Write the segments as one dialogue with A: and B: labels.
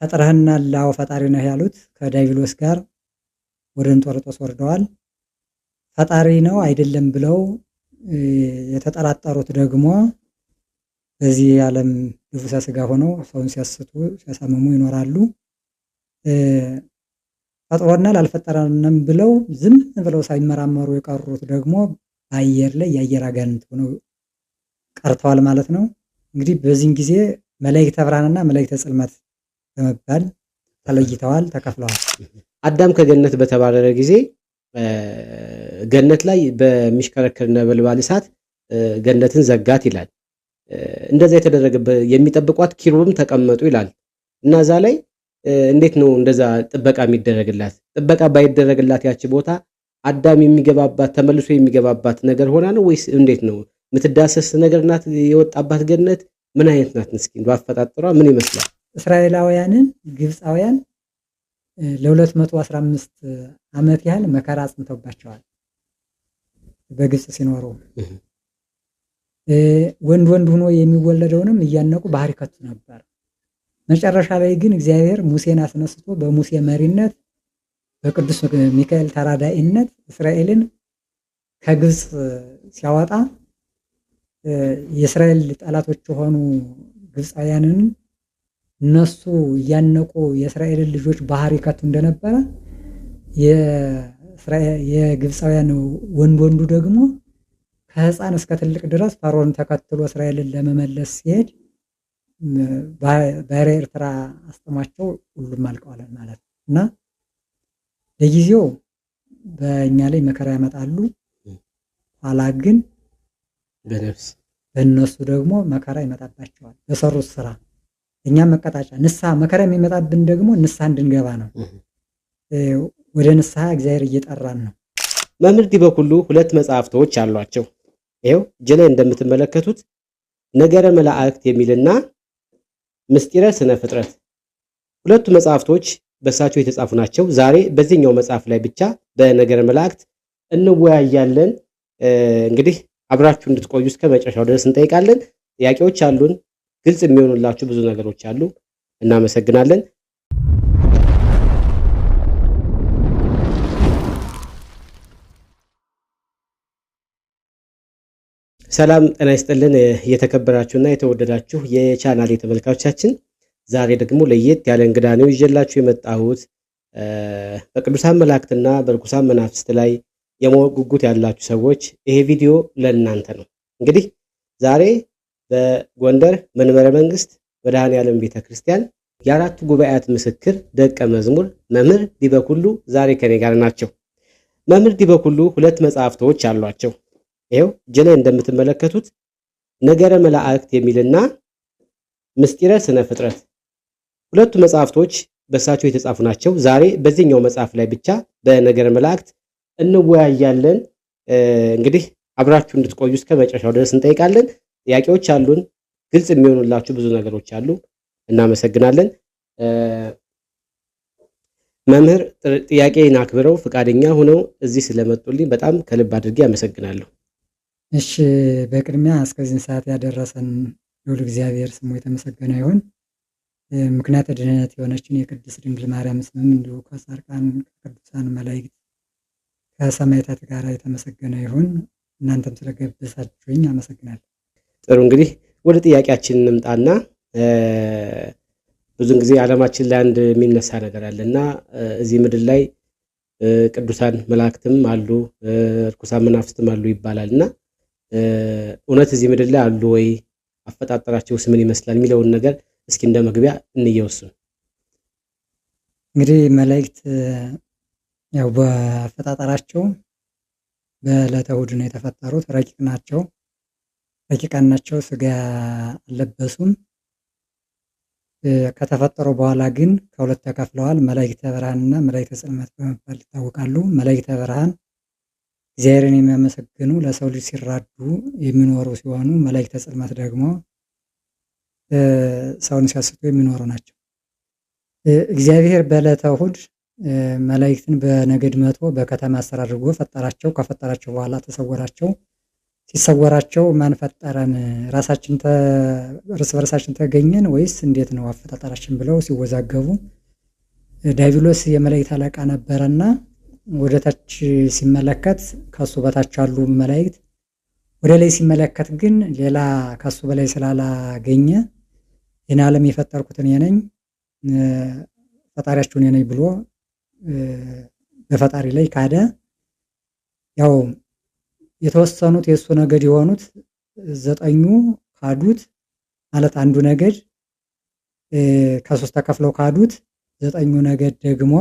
A: ፈጥረህናል አዎ ፈጣሪ ነህ ያሉት ከዲያብሎስ ጋር ወደ እንጦርጦስ ወርደዋል። ፈጣሪ ነው አይደለም ብለው የተጠራጠሩት ደግሞ በዚህ ዓለም ልቡሰ ሥጋ ሆነው ሰውን ሲያስቱ ሲያሳምሙ ይኖራሉ። ፈጥሮናል አልፈጠረንም ብለው ዝም ብለው ሳይመራመሩ የቀሩት ደግሞ በአየር ላይ የአየር አጋንንት ሆነው ቀርተዋል ማለት ነው። እንግዲህ በዚህን ጊዜ መላእክተ ብርሃንና መላእክተ ጽልመት በመባል ተለይተዋል፣ ተከፍለዋል።
B: አዳም ከገነት በተባረረ ጊዜ ገነት ላይ በሚሽከረከር ነበልባል እሳት ገነትን ዘጋት ይላል። እንደዛ የተደረገበት የሚጠብቋት ኪሩብም ተቀመጡ ይላል እና እዛ ላይ እንዴት ነው እንደዛ ጥበቃ የሚደረግላት? ጥበቃ ባይደረግላት ያቺ ቦታ አዳም የሚገባባት ተመልሶ የሚገባባት ነገር ሆና ነው ወይስ እንዴት ነው? የምትዳሰስ ነገር ናት የወጣባት ገነት ምን አይነት ናት? እስኪ ባፈጣጥሯ ምን ይመስላል?
A: እስራኤላውያንን ግብፃውያን ለ215 ዓመት ያህል መከራ አጽንተውባቸዋል። በግብፅ ሲኖሩ ወንድ ሆኖ የሚወለደውንም እያነቁ ባህር ይከቱ ነበር። መጨረሻ ላይ ግን እግዚአብሔር ሙሴን አስነስቶ በሙሴ መሪነት በቅዱስ ሚካኤል ተራዳኢነት እስራኤልን ከግብፅ ሲያወጣ የእስራኤል ጠላቶች የሆኑ ግብፃውያንን እነሱ እያነቁ የእስራኤልን ልጆች ባህር ይከቱ እንደነበረ የግብፃውያን ወንዱ ደግሞ ከሕፃን እስከ ትልቅ ድረስ ፈርዖን ተከትሎ እስራኤልን ለመመለስ ሲሄድ ባህረ ኤርትራ አስጥሟቸው ሁሉም አልቀዋል ማለት ነው። እና ለጊዜው በእኛ ላይ መከራ ያመጣሉ፣ ኋላ ግን በእነሱ ደግሞ መከራ ይመጣባቸዋል በሰሩት ስራ። እኛም መቀጣጫ ንስሐ መከራ የሚመጣብን ደግሞ ንስሐ እንድንገባ ነው። ወደ ንስሐ እግዚአብሔር እየጠራን ነው።
B: መምህር ዲበኩሉ ሁለት መጽሐፍቶች አሏቸው። ይሄው እጅ ላይ እንደምትመለከቱት ነገረ መላእክት የሚልና ምስጢረ ስነ ፍጥረት ሁለቱ መጽሐፍቶች በእሳቸው የተጻፉ ናቸው። ዛሬ በዚህኛው መጽሐፍ ላይ ብቻ በነገረ መላእክት እንወያያለን። እንግዲህ አብራችሁ እንድትቆዩ እስከ መጨረሻው ድረስ እንጠይቃለን። ጥያቄዎች አሉን፣ ግልጽ የሚሆኑላችሁ ብዙ ነገሮች አሉ። እናመሰግናለን። ሰላም ጤና ይስጥልን። የተከበራችሁና የተወደዳችሁ የቻናሌ ተመልካቾቻችን ዛሬ ደግሞ ለየት ያለ እንግዳ ነው ይዤላችሁ የመጣሁት። በቅዱሳን መላእክትና በርኩሳን መናፍስት ላይ የማወቅ ጉጉት ያላችሁ ሰዎች ይሄ ቪዲዮ ለእናንተ ነው። እንግዲህ ዛሬ በጎንደር መንበረ መንግስት መድኃኔዓለም ቤተክርስቲያን የአራቱ ጉባኤያት ምስክር ደቀ መዝሙር መምህር ዲበኩሉ ዛሬ ከኔ ጋር ናቸው። መምህር ዲበኩሉ ሁለት መጽሐፍቶች አሏቸው። ይሄው እጅ ላይ እንደምትመለከቱት ነገረ መላእክት የሚልና ምስጢረ ስነ ፍጥረት ሁለቱ መጽሐፍቶች በእሳቸው የተጻፉ ናቸው። ዛሬ በዚህኛው መጽሐፍ ላይ ብቻ በነገረ መላእክት እንወያያለን። እንግዲህ አብራችሁ እንድትቆዩ እስከ መጨረሻው ድረስ እንጠይቃለን። ጥያቄዎች አሉን፣ ግልጽ የሚሆኑላችሁ ብዙ ነገሮች አሉ። እናመሰግናለን። መምህር ጥያቄን አክብረው ፈቃደኛ ሆነው እዚህ ስለመጡልኝ በጣም ከልብ አድርጌ አመሰግናለሁ።
A: እሺ፣ በቅድሚያ እስከዚህ ሰዓት ያደረሰን ልዑል እግዚአብሔር ስሙ የተመሰገነ ይሁን። ምክንያተ ድህነት የሆነችን የቅድስት ድንግል ማርያም ስምም እንዲሁ ከጻድቃን ከቅዱሳን መላእክት ከሰማዕታት ጋር የተመሰገነ ይሁን። እናንተም ስለጋበዛችሁኝ አመሰግናለሁ። ጥሩ፣
B: እንግዲህ ወደ ጥያቄያችን እንምጣና ብዙን ጊዜ ዓለማችን ላይ አንድ የሚነሳ ነገር አለና እዚህ ምድር ላይ ቅዱሳን መላእክትም አሉ ርኩሳን መናፍስትም አሉ ይባላልና እውነት እዚህ ምድር ላይ አሉ ወይ? አፈጣጠራቸውስ ምን ይመስላል የሚለውን ነገር እስኪ እንደ መግቢያ እንየውስን።
A: እንግዲህ መላእክት ያው በአፈጣጠራቸው በዕለተ እሑድ ነው የተፈጠሩት። ረቂቃን ናቸው፣ ስጋ አልለበሱም። ከተፈጠሩ በኋላ ግን ከሁለት ተከፍለዋል። መላእክተ ብርሃንና መላእክተ ጽልመት በመባል ይታወቃሉ። መላእክተ ብርሃን እግዚአብሔርን የሚያመሰግኑ ለሰው ልጅ ሲራዱ የሚኖሩ ሲሆኑ፣ መላእክተ ጽልመት ደግሞ ሰውን ሲያስቱ የሚኖሩ ናቸው። እግዚአብሔር በዕለተ እሑድ መላእክትን በነገድ መቶ በከተማ አስር አድርጎ ፈጠራቸው። ከፈጠራቸው በኋላ ተሰወራቸው። ሲሰወራቸው ማን ፈጠረን? ራሳችን እርስ በርሳችን ተገኘን ወይስ እንዴት ነው አፈጣጠራችን ብለው ሲወዛገቡ ዲያብሎስ የመላእክት አለቃ ነበረና ወደ ታች ሲመለከት ከሱ በታች ያሉ መላእክት ወደ ላይ ሲመለከት ግን ሌላ ከሱ በላይ ስላላገኘ ይህን ዓለም የፈጠርኩት እኔ ነኝ ፈጣሪያችሁ እኔ ነኝ ብሎ በፈጣሪ ላይ ካደ። ያው የተወሰኑት የእሱ ነገድ የሆኑት 9ኙ ካዱት ማለት አንዱ ነገድ ከሶስት ተከፍለው ካዱት 9ኙ ነገድ ደግሞ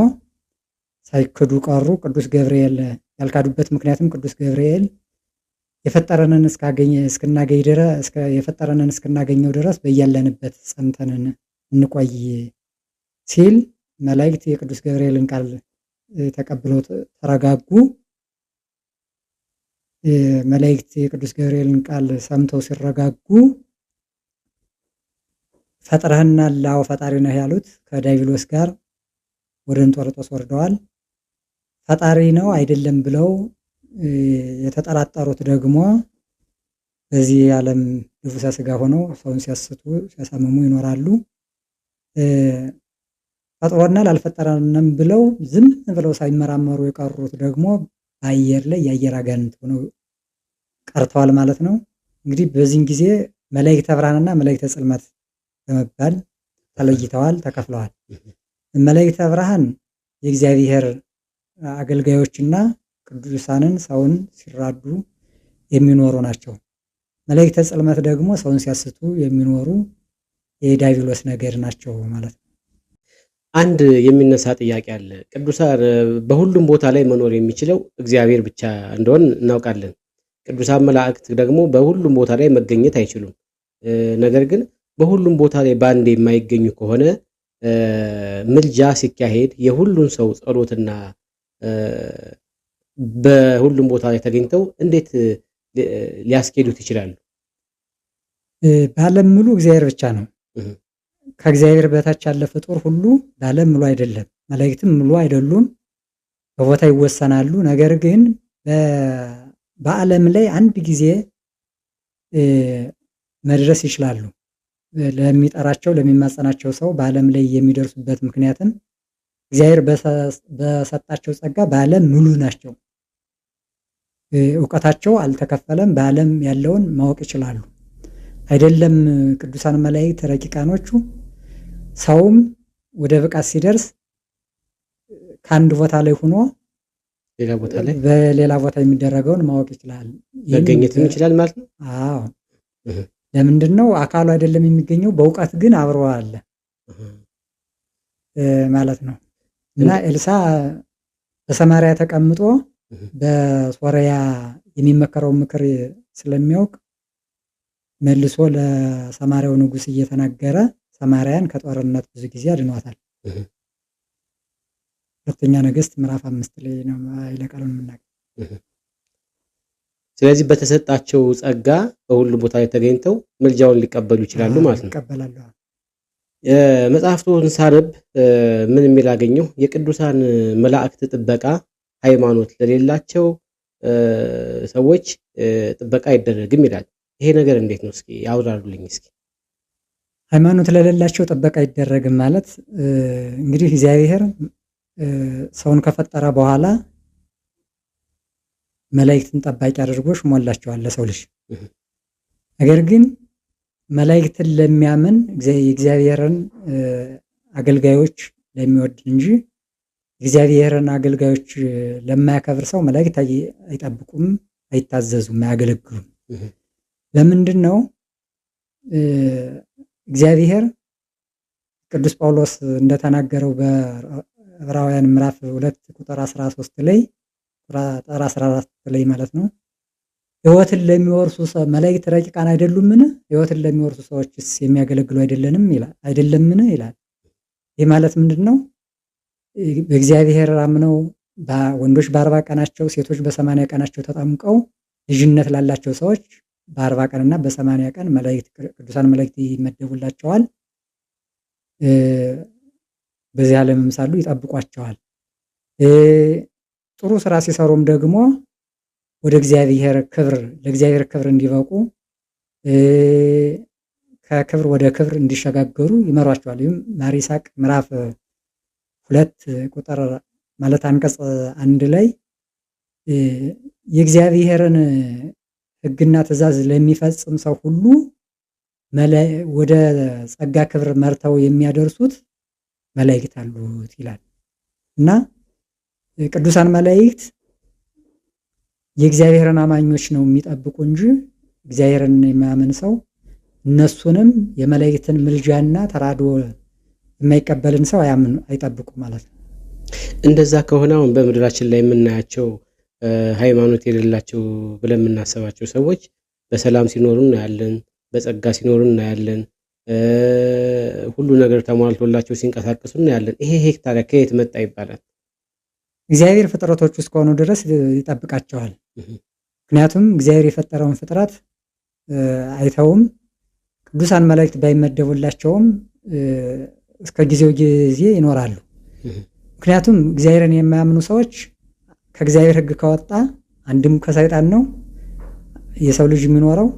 A: ሳይክዱ ቀሩ። ቅዱስ ገብርኤል ያልካዱበት ምክንያትም ቅዱስ ገብርኤል የፈጠረንን እስክናገኘው ድረስ በያለንበት ጸንተን እንቆይ ሲል መላእክት የቅዱስ ገብርኤልን ቃል ተቀብለው ተረጋጉ። መላእክት የቅዱስ ገብርኤልን ቃል ሰምተው ሲረጋጉ ፈጥረህናል፣ አዎ ፈጣሪ ነህ ያሉት ከዲያብሎስ ጋር ወደ እንጦርጦስ ወርደዋል። ፈጣሪ ነው አይደለም ብለው የተጠራጠሩት ደግሞ በዚህ ዓለም ልቡሰ ሥጋ ሆነው ሰውን ሲያስቱ ሲያሳምሙ ይኖራሉ። ፈጥሮናል አልፈጠረንም ብለው ዝም ብለው ሳይመራመሩ የቀሩት ደግሞ በአየር ላይ የአየር አጋንንት ሆነው ቀርተዋል ማለት ነው። እንግዲህ በዚህን ጊዜ መላእክተ ብርሃንና መላእክተ ጽልመት በመባል ተለይተዋል፣ ተከፍለዋል። መላእክተ ብርሃን የእግዚአብሔር አገልጋዮችና ቅዱሳንን ሰውን ሲራዱ የሚኖሩ ናቸው። መላእክተ ጽልመት ደግሞ ሰውን ሲያስቱ የሚኖሩ የዲያብሎስ ነገድ ናቸው ማለት ነው።
B: አንድ የሚነሳ ጥያቄ አለ። ቅዱሳን በሁሉም ቦታ ላይ መኖር የሚችለው እግዚአብሔር ብቻ እንደሆነ እናውቃለን። ቅዱሳን መላእክት ደግሞ በሁሉም ቦታ ላይ መገኘት አይችሉም። ነገር ግን በሁሉም ቦታ ላይ ባንድ የማይገኙ ከሆነ ምልጃ ሲካሄድ የሁሉን ሰው ጸሎትና በሁሉም ቦታ ላይ ተገኝተው እንዴት ሊያስኬዱት ይችላሉ?
A: በዓለም ሙሉ እግዚአብሔር ብቻ ነው። ከእግዚአብሔር በታች ያለ ፍጡር ሁሉ በዓለም ሙሉ አይደለም። መላእክትም ሙሉ አይደሉም፣ በቦታ ይወሰናሉ። ነገር ግን በዓለም ላይ አንድ ጊዜ መድረስ ይችላሉ። ለሚጠራቸው ለሚማጸናቸው ሰው በዓለም ላይ የሚደርሱበት ምክንያትም እግዚአብሔር በሰጣቸው ጸጋ በዓለም ሙሉ ናቸው። እውቀታቸው አልተከፈለም። በዓለም ያለውን ማወቅ ይችላሉ። አይደለም ቅዱሳን መላእክት ረቂቃኖቹ፣ ሰውም ወደ ብቃት ሲደርስ ከአንድ ቦታ ላይ ሆኖ በሌላ ቦታ የሚደረገውን ማወቅ ይችላል፣
B: መገኘት ይችላል ማለት ነው።
A: አዎ። ለምንድን ነው አካሉ አይደለም የሚገኘው፣ በእውቀት ግን አብሮ አለ ማለት ነው። እና ኤልሳ በሰማርያ ተቀምጦ በሶርያ የሚመከረውን ምክር ስለሚያውቅ መልሶ ለሰማርያው ንጉሥ እየተናገረ ሰማርያን ከጦርነት ብዙ ጊዜ አድኗታል። ሁለተኛ ነገሥት ምዕራፍ 5 ላይ ነው ቃሉን የምናገኘው።
B: ስለዚህ በተሰጣቸው ጸጋ በሁሉም ቦታ ላይ ተገኝተው ምልጃውን ሊቀበሉ ይችላሉ ማለት ነው።
A: ይቀበላሉ።
B: መጽሐፍቱን ሳነብ ምን የሚል አገኘሁ? የቅዱሳን መላእክት ጥበቃ ሃይማኖት ለሌላቸው ሰዎች ጥበቃ አይደረግም ይላል። ይሄ ነገር እንዴት ነው? እስኪ ያብራሩልኝ እስኪ።
A: ሃይማኖት ለሌላቸው ጥበቃ አይደረግም ማለት እንግዲህ እግዚአብሔር ሰውን ከፈጠረ በኋላ መላእክትን ጠባቂ አድርጎ ሾሞላቸዋል ለሰው ልጅ። ነገር ግን መላእክትን ለሚያምን የእግዚአብሔርን አገልጋዮች ለሚወድ እንጂ እግዚአብሔርን አገልጋዮች ለማያከብር ሰው መላእክት አይጠብቁም፣ አይታዘዙም፣ አያገለግሉም። ለምንድን ነው? እግዚአብሔር ቅዱስ ጳውሎስ እንደተናገረው በዕብራውያን ምዕራፍ 2 ቁጥር 13 ላይ ቁጥር 14 ላይ ማለት ነው፣ ሕይወትን ለሚወርሱ መላእክት ረቂቃን አይደሉምን? ሕይወትን ለሚወርሱ ሰዎችስ የሚያገለግሉ አይደለምን ይላል። ይህ ማለት ምንድን ነው? በእግዚአብሔር አምነው ወንዶች በ40 ቀናቸው ሴቶች በ80 ቀናቸው ተጠምቀው ልጅነት ላላቸው ሰዎች በ40 ቀንና በ80 ቀን ቅዱሳን መላእክት ይመደቡላቸዋል። በዚህ ዓለምም ሳሉ ይጠብቋቸዋል። ጥሩ ስራ ሲሰሩም ደግሞ ወደ እግዚአብሔር ክብር ለእግዚአብሔር ክብር እንዲበቁ ከክብር ወደ ክብር እንዲሸጋገሩ ይመሯቸዋል። ይህም ማር ይስሐቅ ምዕራፍ 2 ቁጥር ማለት አንቀጽ 1 ላይ የእግዚአብሔርን ሕግና ትእዛዝ ለሚፈጽም ሰው ሁሉ ወደ ጸጋ ክብር መርተው የሚያደርሱት መላእክት አሉት ይላል እና ቅዱሳን መላእክት የእግዚአብሔርን አማኞች ነው የሚጠብቁ እንጂ እግዚአብሔርን የማያምን ሰው እነሱንም የመላእክትን ምልጃና ተራድኦ የማይቀበልን ሰው አይጠብቁ ማለት ነው።
B: እንደዛ ከሆነ አሁን በምድራችን ላይ የምናያቸው ሃይማኖት የሌላቸው ብለን የምናስባቸው ሰዎች በሰላም ሲኖሩ እናያለን፣ በጸጋ ሲኖሩ እናያለን፣ ሁሉ ነገር ተሟልቶላቸው ሲንቀሳቀሱ እናያለን። ይሄ ታዲያ ከየት መጣ ይባላል?
A: እግዚአብሔር ፍጥረቶች እስከሆኑ ድረስ ይጠብቃቸዋል። ምክንያቱም እግዚአብሔር የፈጠረውን ፍጥረት አይተውም ቅዱሳን መላእክት ባይመደቡላቸውም እስከ ጊዜው ጊዜ ይኖራሉ። ምክንያቱም እግዚአብሔርን የማያምኑ ሰዎች ከእግዚአብሔር ሕግ ከወጣ አንድም ከሰይጣን ነው የሰው ልጅ የሚኖረው፣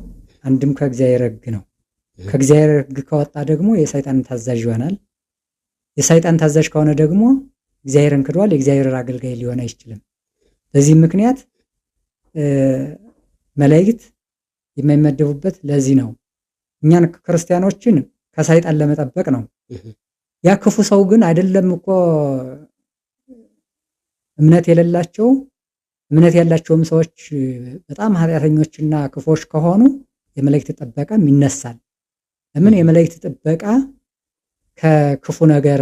A: አንድም ከእግዚአብሔር ሕግ ነው። ከእግዚአብሔር ሕግ ከወጣ ደግሞ የሰይጣን ታዛዥ ይሆናል። የሰይጣን ታዛዥ ከሆነ ደግሞ እግዚአብሔርን ክዷል፣ የእግዚአብሔር አገልጋይ ሊሆን አይችልም። በዚህ ምክንያት መላእክት የማይመደቡበት ለዚህ ነው። እኛን ክርስቲያኖችን ከሰይጣን ለመጠበቅ ነው። ያ ክፉ ሰው ግን አይደለም እኮ እምነት የሌላቸው እምነት ያላቸውም ሰዎች በጣም ኃጢአተኞችና ክፎች ከሆኑ የመላእክት ጥበቃም ይነሳል። ለምን? የመላእክት ጥበቃ ከክፉ ነገር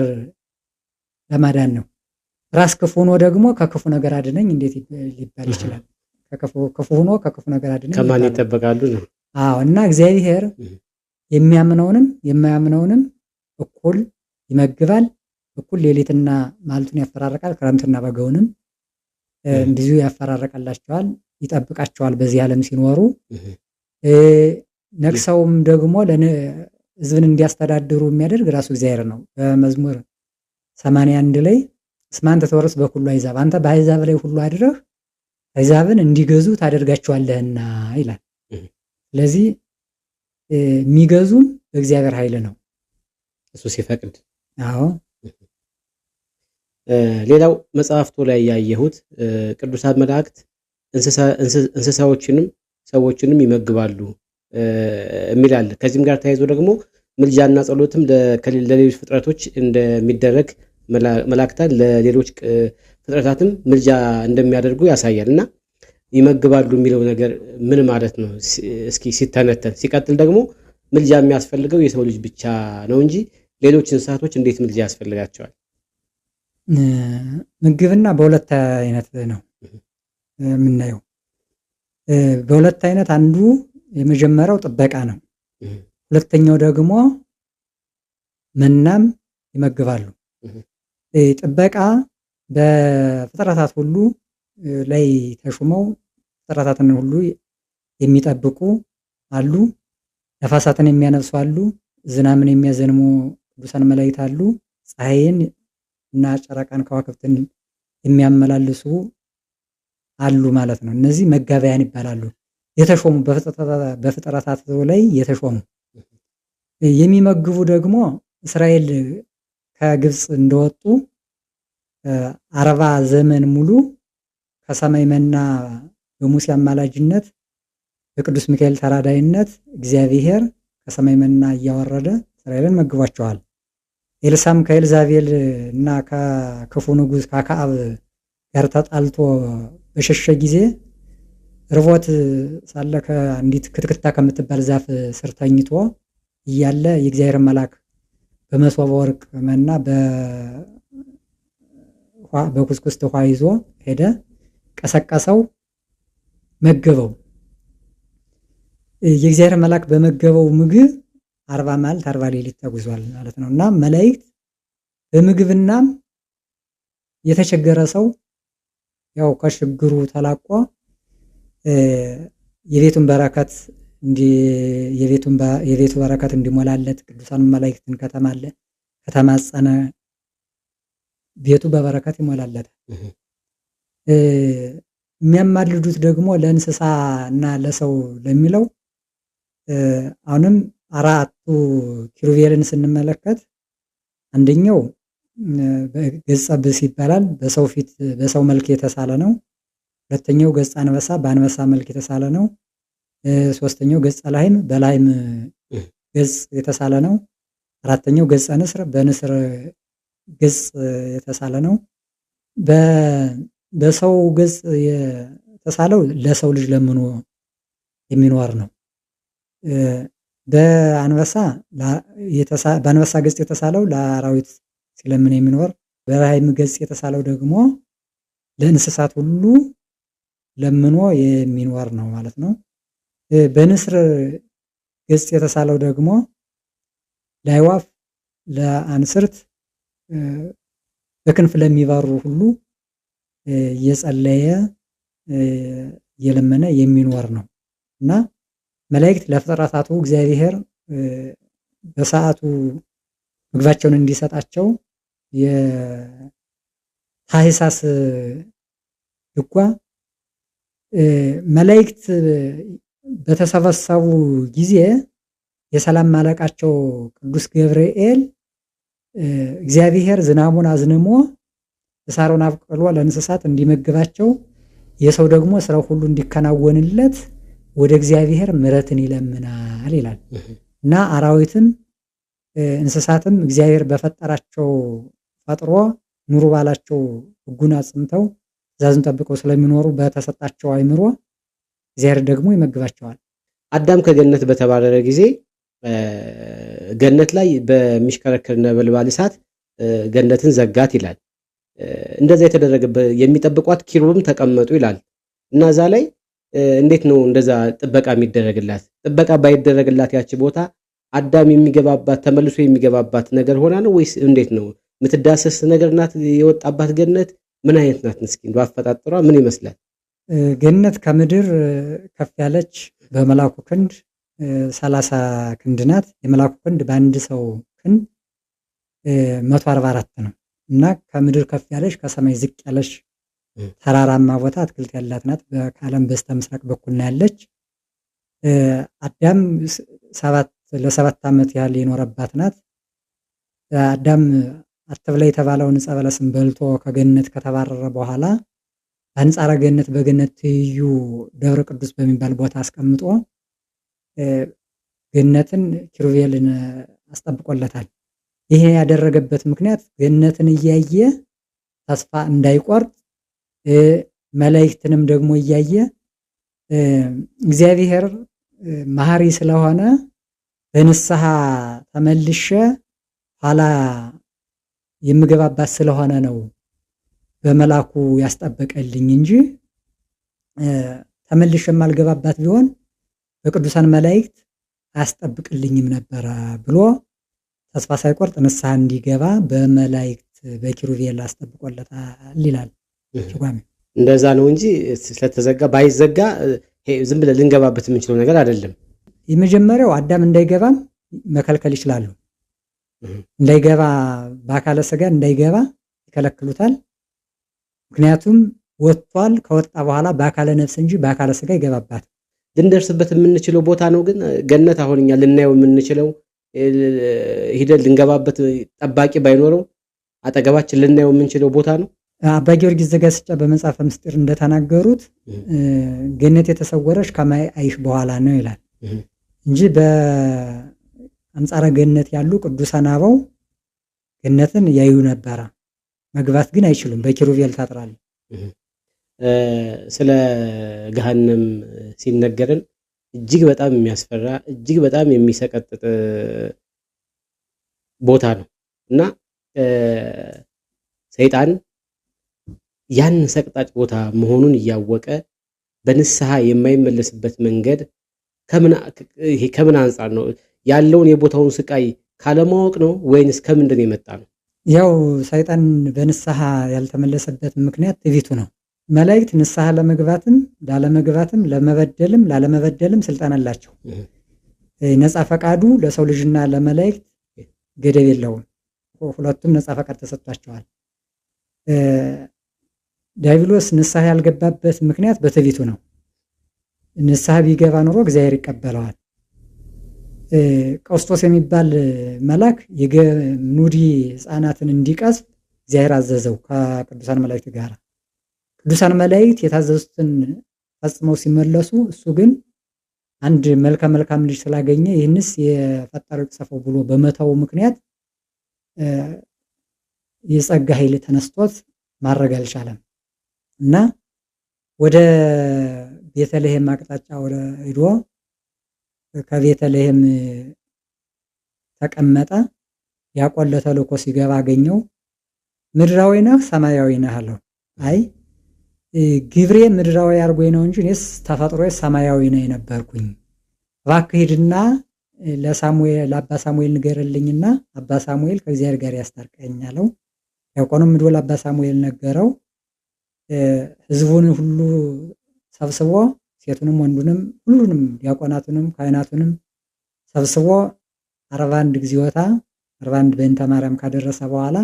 A: ለማዳን ነው። ራስ ክፉ ሆኖ ደግሞ ከክፉ ነገር አድነኝ እንዴት ሊባል ይችላል? ክፉ ሆኖ ከክፉ ነገር አድነኝ
B: ከማን ይጠበቃሉ ነው?
A: አዎ። እና እግዚአብሔር የሚያምነውንም የማያምነውንም እኩል ይመግባል፣ እኩል ሌሊትና ማልቱን ያፈራረቃል፣ ክረምትና በጋውንም እንደዚሁ ያፈራረቃላቸዋል፣ ይጠብቃቸዋል በዚህ ዓለም ሲኖሩ። ነግሰውም ደግሞ ሕዝብን እንዲያስተዳድሩ የሚያደርግ ራሱ እግዚአብሔር ነው። በመዝሙር 81 ላይ እስመ አንተ ትወርስ በኩሉ አሕዛብ፣ አንተ በአሕዛብ ላይ ሁሉ አድረህ አሕዛብን እንዲገዙ ታደርጋቸዋለህና ይላል። ስለዚህ የሚገዙም በእግዚአብሔር ኃይል ነው
B: እሱ ሲፈቅድ።
A: አዎ።
B: ሌላው መጽሐፍቱ ላይ ያየሁት ቅዱሳን መላእክት እንስሳዎችንም ሰዎችንም ይመግባሉ የሚል አለ። ከዚህም ጋር ተያይዞ ደግሞ ምልጃና ጸሎትም ለሌሎች ፍጥረቶች እንደሚደረግ መላእክታን ለሌሎች ፍጥረታትም ምልጃ እንደሚያደርጉ ያሳያል። እና ይመግባሉ የሚለው ነገር ምን ማለት ነው? እስኪ ሲተነተን። ሲቀጥል ደግሞ ምልጃ የሚያስፈልገው የሰው ልጅ ብቻ ነው እንጂ ሌሎች እንስሳቶች እንዴት ምልጃ ያስፈልጋቸዋል?
A: ምግብና በሁለት አይነት ነው የምናየው። በሁለት አይነት አንዱ የመጀመሪያው ጥበቃ ነው። ሁለተኛው ደግሞ መናም ይመግባሉ። ጥበቃ በፍጥረታት ሁሉ ላይ ተሹመው ፍጥረታትን ሁሉ የሚጠብቁ አሉ። ነፋሳትን የሚያነፍሱ አሉ። ዝናምን የሚያዘንሙ ቅዱሳን መላእክት አሉ። ፀሐይን እና ጨረቃን ከዋክብትን የሚያመላልሱ አሉ ማለት ነው። እነዚህ መጋቢያን ይባላሉ። የተሾሙ በፍጥረታት ላይ የተሾሙ። የሚመግቡ ደግሞ እስራኤል ከግብፅ እንደወጡ 40 ዘመን ሙሉ ከሰማይ መና በሙሴ አማላጅነት በቅዱስ ሚካኤል ተራዳይነት እግዚአብሔር ከሰማይ መና እያወረደ እስራኤልን መግቧቸዋል። ኤልሳም ከኤልዛቤል እና ከክፉ ንጉሥ ከአክዓብ ጋር ተጣልቶ በሸሸ ጊዜ ርቦት ሳለ ከአንዲት ክትክታ ከምትባል ዛፍ ስር ተኝቶ እያለ የእግዚአብሔር መልአክ በመሶበ ወርቅ መና በኩስኩስት ውሃ ይዞ ሄደ፣ ቀሰቀሰው፣ መገበው። የእግዚአብሔር መልአክ በመገበው ምግብ 40 መዓልት 40 ሌሊት ተጉዟል ማለት ነው። እና መላእክት በምግብና የተቸገረ ሰው ያው ከችግሩ ተላቆ የቤቱ በረከት እንዲሞላለት ቅዱሳን መላእክትን ከተማጸነ ቤቱ በበረከት ይሞላለታል። የሚያማልዱት ደግሞ ለእንስሳ እና ለሰው ለሚለው አሁንም አራቱ ኪሩቤልን ስንመለከት አንደኛው ገጸ ብስ ይባላል። በሰው ፊት በሰው መልክ የተሳለ ነው። ሁለተኛው ገጸ አንበሳ በአንበሳ መልክ የተሳለ ነው። ሶስተኛው ገጸ ላህም በላህም ገጽ የተሳለ ነው። አራተኛው ገጸ ንስር በንስር ገጽ የተሳለ ነው። በሰው ገጽ የተሳለው ለሰው ልጅ ለምኖ የሚኖር ነው። በአንበሳ ገጽ የተሳለው ለአራዊት ሲለምን የሚኖር፣ በላህም ገጽ የተሳለው ደግሞ ለእንስሳት ሁሉ ለምኖ የሚኖር ነው ማለት ነው። በንስር ገጽ የተሳለው ደግሞ ለአዕዋፍ፣ ለአንስርት፣ በክንፍ ለሚበሩ ሁሉ እየጸለየ እየለመነ የሚኖር ነው እና መላእክት ለፍጥረታቱ እግዚአብሔር በሰዓቱ ምግባቸውን እንዲሰጣቸው የታኅሳስ ድጓ መላእክት በተሰበሰቡ ጊዜ የሰላም አለቃቸው ቅዱስ ገብርኤል እግዚአብሔር ዝናቡን አዝንሞ ሳሩን አብቅሎ ለእንስሳት እንዲመግባቸው የሰው ደግሞ ስራው ሁሉ እንዲከናወንለት ወደ እግዚአብሔር ምሕረትን ይለምናል ይላል እና አራዊትም እንስሳትም እግዚአብሔር በፈጠራቸው ፈጥሮ ኑሩ ባላቸው ሕጉን አጽንተው ትእዛዙን ጠብቀው ስለሚኖሩ በተሰጣቸው አእምሮ እግዚአብሔር ደግሞ ይመግባቸዋል።
B: አዳም ከገነት በተባረረ ጊዜ ገነት ላይ በሚሽከረከር ነበልባል እሳት ገነትን ዘጋት ይላል። እንደዛ የተደረገበት የሚጠብቋት ኪሩብም ተቀመጡ ይላል እና እዛ ላይ እንዴት ነው እንደዛ ጥበቃ የሚደረግላት? ጥበቃ ባይደረግላት ያቺ ቦታ አዳም የሚገባባት ተመልሶ የሚገባባት ነገር ሆና ነው ወይስ እንዴት ነው? የምትዳሰስ ነገር ናት የወጣባት ገነት? ምን አይነት ናት? እስኪ እንደው አፈጣጠሯ ምን ይመስላል?
A: ገነት ከምድር ከፍ ያለች በመላኩ ክንድ 30 ክንድ ናት። የመላኩ ክንድ በአንድ ሰው ክንድ 144 ነው እና ከምድር ከፍ ያለች ከሰማይ ዝቅ ያለች ተራራማ ቦታ አትክልት ያላት ናት። ከዓለም በስተ ምስራቅ በኩል ነው ያለች። አዳም ለ7 ዓመት ያህል የኖረባት ናት። አዳም አትብላ የተባለውን ዕፀ በለስን በልቶ ከገነት ከተባረረ በኋላ በአንጻረ ገነት በገነት ትይዩ ደብረ ቅዱስ በሚባል ቦታ አስቀምጦ ገነትን ኪሩቤልን አስጠብቆለታል። ይሄ ያደረገበት ምክንያት ገነትን እያየ ተስፋ እንዳይቆርጥ መላእክትንም ደግሞ እያየ እግዚአብሔር መሐሪ ስለሆነ በንስሐ ተመልሼ ኋላ የምገባባት ስለሆነ ነው በመላኩ ያስጠበቀልኝ እንጂ ተመልሼ የማልገባባት ቢሆን በቅዱሳን መላእክት አያስጠብቅልኝም ነበረ ብሎ ተስፋ ሳይቆርጥ ንስሐ እንዲገባ በመላእክት በኪሩቤል አስጠብቆለታል ይላል።
B: እንደዛ ነው እንጂ ስለተዘጋ ባይዘጋ ዝም ብለን ልንገባበት የምንችለው ነገር አይደለም።
A: የመጀመሪያው አዳም እንዳይገባም መከልከል ይችላሉ። እንዳይገባ በአካለ ሥጋ እንዳይገባ ይከለክሉታል። ምክንያቱም ወጥቷል። ከወጣ በኋላ በአካለ ነፍስ እንጂ በአካለ ሥጋ ይገባባት
B: ልንደርስበት የምንችለው ቦታ ነው። ግን ገነት አሁን እኛ ልናየው የምንችለው ሂደን ልንገባበት ጠባቂ ባይኖረው አጠገባችን ልናየው የምንችለው ቦታ ነው።
A: አባ ጊዮርጊስ ዘጋስጫ በመጽሐፈ ምስጢር እንደተናገሩት ገነት የተሰወረች ከማይ አይሽ በኋላ ነው ይላል እንጂ በአንጻረ ገነት ያሉ ቅዱሳን አበው ገነትን ያዩ ነበረ። መግባት ግን አይችሉም፣ በኪሩቤል ታጥራሉ።
B: ስለ ገሃነም ሲነገረን እጅግ በጣም የሚያስፈራ እጅግ በጣም የሚሰቀጥጥ ቦታ ነው እና ሰይጣን ያን ሰቅጣጭ ቦታ መሆኑን እያወቀ በንስሐ የማይመለስበት መንገድ ከምን አንጻር ነው? ያለውን የቦታውን ስቃይ ካለማወቅ ነው ወይንስ ከምንድን የመጣ ነው?
A: ያው ሰይጣን በንስሐ ያልተመለሰበት ምክንያት ትዕቢቱ ነው። መላእክት ንስሐ ለመግባትም ላለመግባትም ለመበደልም ላለመበደልም ስልጣን አላቸው። ነፃ ፈቃዱ ለሰው ልጅና ለመላእክት ገደብ የለውም። ሁለቱም ነፃ ፈቃድ ተሰጥቷቸዋል። ዲያብሎስ ንስሐ ያልገባበት ምክንያት በትዕቢቱ ነው። ንስሐ ቢገባ ኑሮ እግዚአብሔር ይቀበለዋል። ቀውስጦስ የሚባል መልአክ ኑዲ ሕፃናትን እንዲቀስፍ እግዚአብሔር አዘዘው ከቅዱሳን መላእክት ጋር። ቅዱሳን መላእክት የታዘዙትን ፈጽመው ሲመለሱ እሱ ግን አንድ መልካም ልጅ ስላገኘ ይህንስ የፈጣሪው ይቅሰፈው ብሎ በመተው ምክንያት የጸጋ ኃይል ተነስቶት ማድረግ አልቻለም እና ወደ ቤተልሔም አቅጣጫ ሄዶ ከቤተልሔም ተቀመጠ። ዲያቆን ለተልእኮ ሲገባ አገኘው። ምድራዊ ነህ ሰማያዊ ነህ አለው። አይ ግብሬ ምድራዊ አድርጎኝ ነው እንጂ እኔስ ተፈጥሮዬ ሰማያዊ ነው የነበርኩኝ። እባክህ ሂድና ለአባ ሳሙኤል ንገርልኝና አባ ሳሙኤል ከእግዚአብሔር ጋር ያስታርቀኝ አለው። ዲያቆኑም ሄዶ ለአባ ሳሙኤል ነገረው። ሕዝቡን ሁሉ ሰብስቦ ሴቱንም ወንዱንም ሁሉንም ዲያቆናቱንም ካህናቱንም ሰብስቦ 41 ጊዜወታ 41 በእንተ ማርያም ካደረሰ በኋላ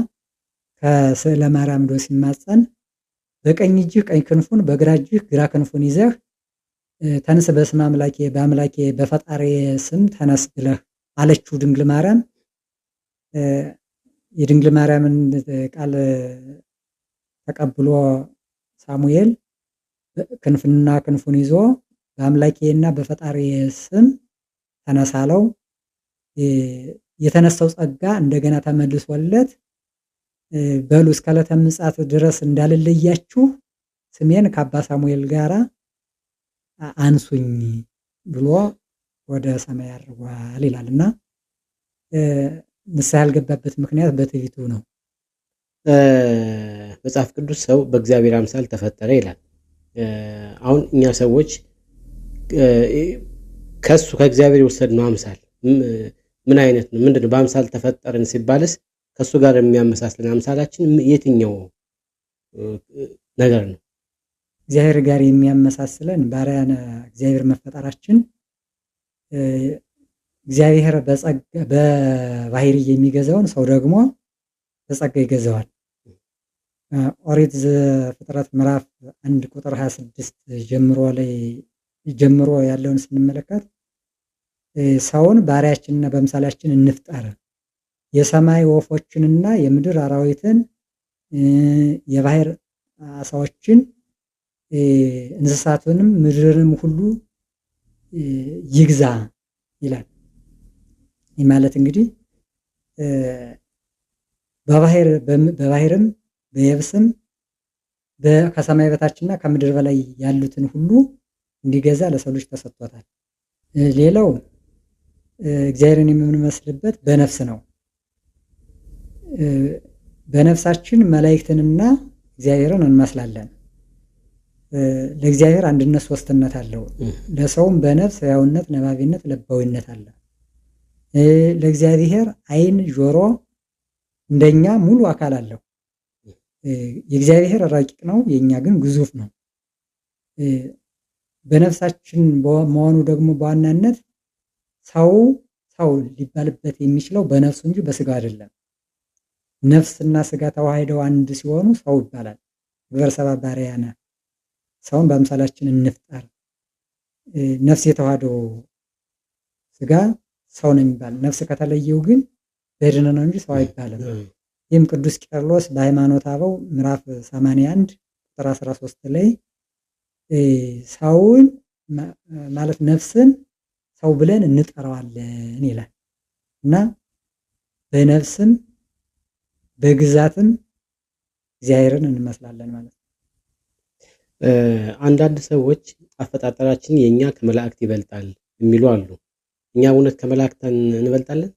A: ከስዕለ ማርያም ዶ ሲማጸን በቀኝ እጅህ ቀኝ ክንፉን በግራ እጅህ ግራ ክንፉን ይዘህ ተነስ በስመ አምላኬ በአምላኬ በፈጣሪ ስም ተነስ ብለህ አለችው ድንግል ማርያም። የድንግል ማርያምን ቃል ተቀብሎ ሳሙኤል ክንፍና ክንፉን ይዞ በአምላኬና በፈጣሪ ስም ተነሳለው። የተነሳው ጸጋ እንደገና ተመልሶለት በሉ እስከ ዕለተ ምጽአት ድረስ እንዳልለያችሁ ስሜን ከአባ ሳሙኤል ጋር አንሱኝ ብሎ ወደ ሰማይ አድርጓል ይላልና ንስሐ ያልገባበት ምክንያት በትዕቢቱ ነው።
B: መጽሐፍ ቅዱስ ሰው በእግዚአብሔር አምሳል ተፈጠረ ይላል። አሁን እኛ ሰዎች ከሱ ከእግዚአብሔር የወሰድነው አምሳል ምን አይነት ነው? ምንድነው? በአምሳል ተፈጠርን ሲባልስ ከሱ ጋር የሚያመሳስለን አምሳላችን የትኛው ነገር ነው?
A: እግዚአብሔር ጋር የሚያመሳስለን ባሪያነ እግዚአብሔር መፈጠራችን እግዚአብሔር በባህሪ የሚገዛውን ሰው ደግሞ በጸጋ ይገዛዋል። ኦሪት ዘፍጥረት ምዕራፍ 1 ቁጥር 26 ጀምሮ ያለውን ስንመለከት ሰውን ባሪያችንና በምሳሌያችን እንፍጠር፣ የሰማይ ወፎችንና የምድር አራዊትን የባህር አሳዎችን እንስሳቱንም ምድርንም ሁሉ ይግዛ ይላል። ይህ ማለት እንግዲህ በባህርም በየብስም ከሰማይ በታችና ከምድር በላይ ያሉትን ሁሉ እንዲገዛ ለሰው ልጅ ተሰጥቶታል። ሌላው እግዚአብሔርን የምንመስልበት በነፍስ ነው። በነፍሳችን መላእክትንና እግዚአብሔርን እንመስላለን። ለእግዚአብሔር አንድነት ሶስትነት አለው። ለሰውም በነፍስ ሕያውነት፣ ነባቢነት፣ ለባዊነት አለ። ለእግዚአብሔር ዓይን፣ ጆሮ እንደኛ ሙሉ አካል አለው። የእግዚአብሔር ረቂቅ ነው፣ የኛ ግን ግዙፍ ነው። በነፍሳችን መሆኑ ደግሞ በዋናነት ሰው ሊባልበት የሚችለው በነፍሱ እንጂ በስጋው አይደለም። ነፍስና ስጋ ተዋህደው አንድ ሲሆኑ ሰው ይባላል። ግብረ ሰብአ በአርአያነ ሰውን በአምሳላችን እንፍጠር። ነፍስ የተዋህደው ስጋ ሰው ነው የሚባል። ነፍስ ከተለየው ግን በድን ነው እንጂ ሰው አይባልም። ይህም ቅዱስ ቄርሎስ በሃይማኖተ አበው ምዕራፍ 81 ቁጥር 13 ላይ ሰውን ማለት ነፍስን ሰው ብለን እንጠራዋለን ይላል እና በነፍስም በግዛትም እግዚአብሔርን እንመስላለን ማለት ነው።
B: አንዳንድ ሰዎች አፈጣጠራችን የኛ ከመላእክት ይበልጣል የሚሉ አሉ። እኛ እውነት ከመላእክት እንበልጣለን?